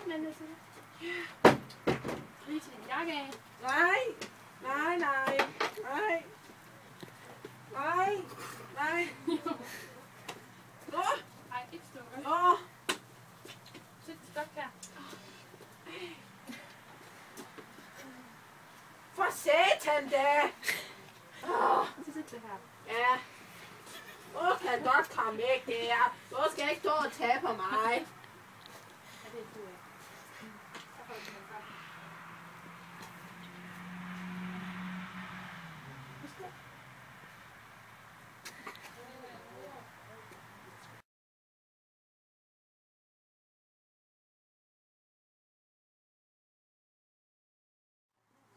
med det, så. Lige til en jakke af. Nej. Nej, nej. Nej. Nej. Nej. Åh. Ej, ikke stå. Åh. Sæt det godt her. For satan da. Åh. Så sæt det her. Ja. Nu kan godt komme væk der. Nu skal jeg ikke stå og tage på mig. Ja, det er du af. Så får du den frem.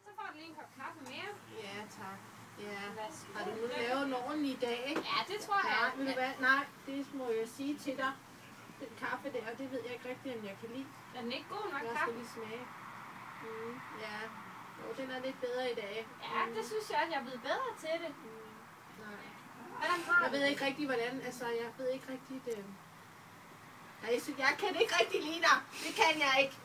Så får du lige en kop kaffe mere. Ja, tak. Ja. Værsgo. Har du nu lavet en ordentlig dag? Ja, det tror jeg. Nej, ved du hvad? Nej, det må jeg sige til dig. Den kaffe der, det ved jeg ikke rigtig, om jeg kan lide. Er den ikke god nok, Jeg skal kaffe? lige smage. Ja. Jo, den er lidt bedre i dag. Ja, det synes jeg, at jeg er blevet bedre til det. Nej. Hvordan har Jeg du ved ikke rigtig, hvordan, altså, jeg ved ikke rigtig det. Nej, jeg kan ikke rigtig lide dig. Det kan jeg ikke.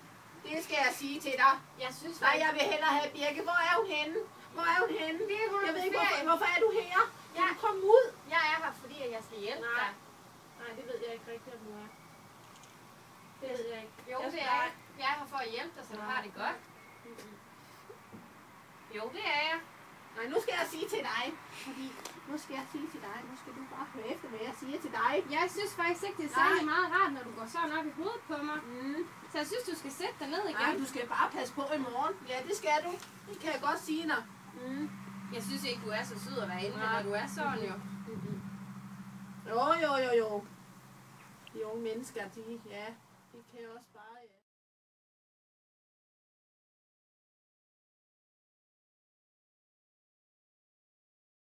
Det skal jeg sige til dig. Jeg synes Nej, jeg vil hellere have Birke. Hvor er hun henne? Hvor er hun henne? Jeg ved ikke, hvorfor er du her? Ja. Du kom ud. Jeg er her, fordi jeg skal hjælpe Nej. dig. Nej, det ved jeg ikke rigtigt, om du er. Det ved jeg ikke. Jo, Jeg det skal- er jeg. Jeg er her for at hjælpe dig, så du har det godt. Jo, det er jeg. Nej, nu skal jeg sige til dig. Fordi nu skal jeg sige til dig. Nu skal du bare høre efter, hvad jeg siger til dig. Jeg synes faktisk ikke, det er særlig meget rart, når du går sådan op i hovedet på mig. Så jeg synes, du skal sætte dig ned igen. Nej, du skal bare passe på i morgen. Ja, det skal du. Det kan jeg godt sige dig. Jeg synes ikke, du er så sød at være inde, når du er sådan jo. Jo. De unge mennesker, de kan også bare